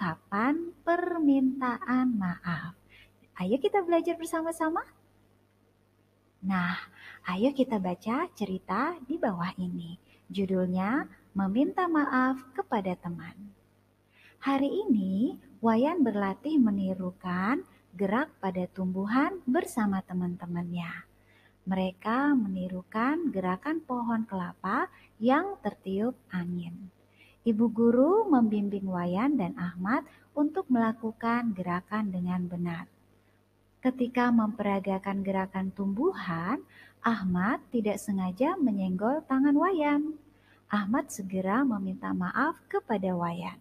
ungkapan permintaan maaf. Ayo kita belajar bersama-sama. Nah, ayo kita baca cerita di bawah ini. Judulnya Meminta Maaf Kepada Teman. Hari ini, Wayan berlatih menirukan gerak pada tumbuhan bersama teman-temannya. Mereka menirukan gerakan pohon kelapa yang tertiup angin. Ibu guru membimbing Wayan dan Ahmad untuk melakukan gerakan dengan benar. Ketika memperagakan gerakan tumbuhan, Ahmad tidak sengaja menyenggol tangan Wayan. Ahmad segera meminta maaf kepada Wayan.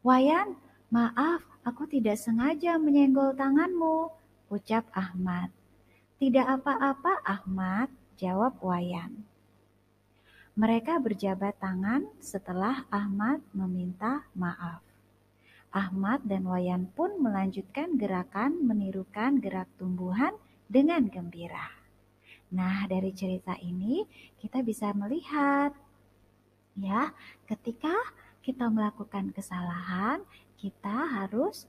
"Wayan, maaf, aku tidak sengaja menyenggol tanganmu," ucap Ahmad. "Tidak apa-apa, Ahmad," jawab Wayan. Mereka berjabat tangan setelah Ahmad meminta maaf. Ahmad dan Wayan pun melanjutkan gerakan menirukan gerak tumbuhan dengan gembira. Nah, dari cerita ini kita bisa melihat ya, ketika kita melakukan kesalahan, kita harus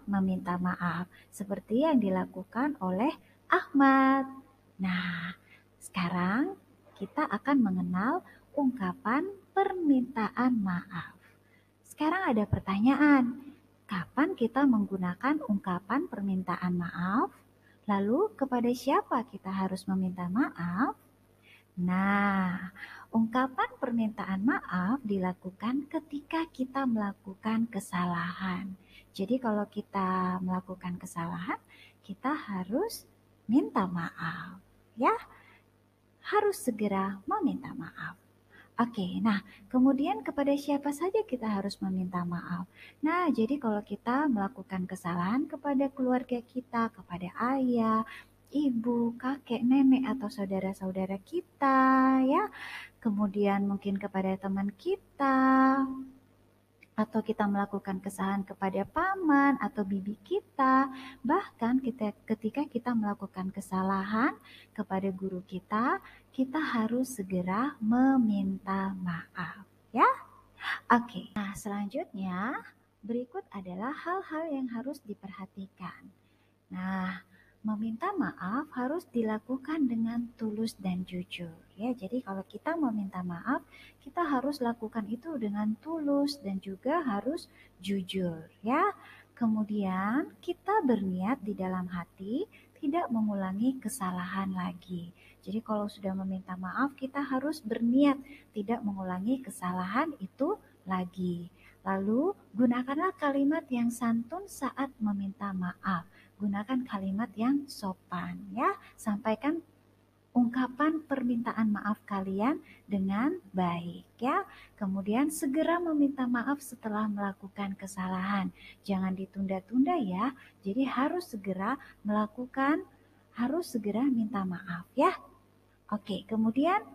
meminta maaf seperti yang dilakukan oleh Ahmad. Nah, sekarang kita akan mengenal ungkapan permintaan maaf. Sekarang ada pertanyaan, kapan kita menggunakan ungkapan permintaan maaf? Lalu kepada siapa kita harus meminta maaf? Nah, ungkapan permintaan maaf dilakukan ketika kita melakukan kesalahan. Jadi kalau kita melakukan kesalahan, kita harus minta maaf. Ya, harus segera meminta maaf. Oke, nah kemudian kepada siapa saja kita harus meminta maaf? Nah, jadi kalau kita melakukan kesalahan kepada keluarga kita, kepada ayah, ibu, kakek, nenek, atau saudara-saudara kita, ya. Kemudian mungkin kepada teman kita, atau kita melakukan kesalahan kepada paman atau bibi kita, bahkan ketika kita melakukan kesalahan kepada guru kita, kita harus segera meminta maaf, ya. Oke, nah selanjutnya berikut adalah hal-hal yang harus diperhatikan. Nah, meminta maaf harus dilakukan dengan tulus dan jujur. Ya, jadi kalau kita meminta maaf, kita harus lakukan itu dengan tulus dan juga harus jujur. Ya, kemudian kita berniat di dalam hati tidak mengulangi kesalahan lagi. Jadi kalau sudah meminta maaf, kita harus berniat tidak mengulangi kesalahan itu lagi. Lalu gunakanlah kalimat yang santun saat meminta maaf. Gunakan kalimat yang sopan ya. Sampaikan ungkapan permintaan maaf kalian dengan baik ya. Kemudian segera meminta maaf setelah melakukan kesalahan. Jangan ditunda-tunda ya. Jadi harus segera melakukan, harus segera minta maaf ya. Oke, kemudian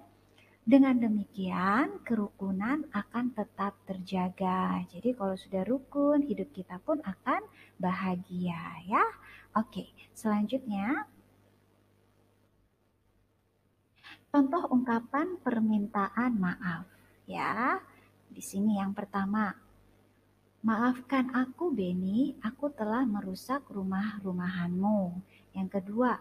dengan demikian, kerukunan akan tetap terjaga. Jadi kalau sudah rukun, hidup kita pun akan bahagia ya. Oke, selanjutnya contoh ungkapan permintaan maaf ya. Di sini yang pertama, "Maafkan aku Beni, aku telah merusak rumah-rumahanmu." Yang kedua,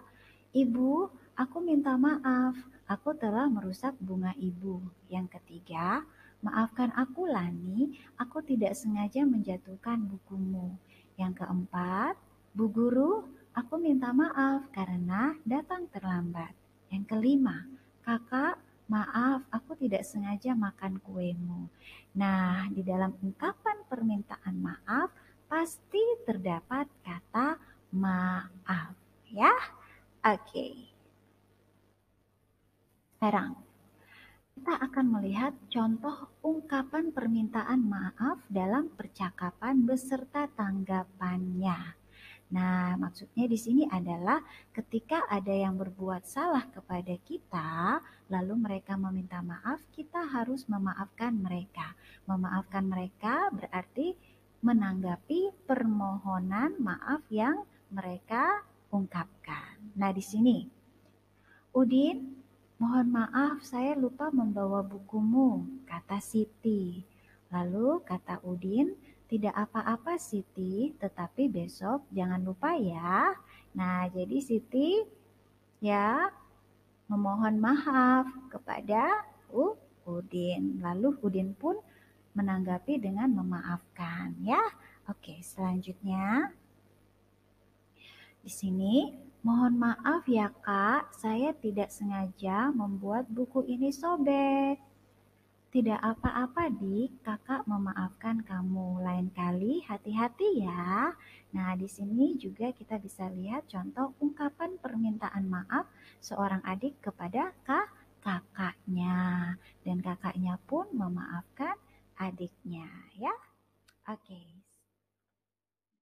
"Ibu, aku minta maaf, aku telah merusak bunga ibu." Yang ketiga, "Maafkan aku Lani, aku tidak sengaja menjatuhkan bukumu." Yang keempat, "Bu guru, aku minta maaf karena datang terlambat." Yang kelima, "Kakak, maaf, aku tidak sengaja makan kuemu." Nah, di dalam ungkapan permintaan maaf pasti terdapat kata maaf, ya. Oke. Sekarang kita akan melihat contoh ungkapan permintaan maaf dalam percakapan beserta tanggapannya. Nah, maksudnya di sini adalah ketika ada yang berbuat salah kepada kita, lalu mereka meminta maaf, kita harus memaafkan mereka. Memaafkan mereka berarti menanggapi permohonan maaf yang mereka ungkapkan. Nah, di sini, "Udin, mohon maaf saya lupa membawa bukumu," kata Siti. Lalu kata Udin, Tidak apa-apa Siti, tetapi besok jangan lupa ya. Nah, jadi Siti ya memohon maaf kepada Udin. Lalu Udin pun menanggapi dengan memaafkan ya. Oke, selanjutnya di sini mohon maaf ya Kak, saya tidak sengaja membuat buku ini sobek. Tidak apa-apa Dik, kakak memaafkan kamu. Lain kali hati-hati ya. Nah, di sini juga kita bisa lihat contoh ungkapan permintaan maaf seorang adik kepada kakaknya. Dan kakaknya pun memaafkan adiknya ya. Oke,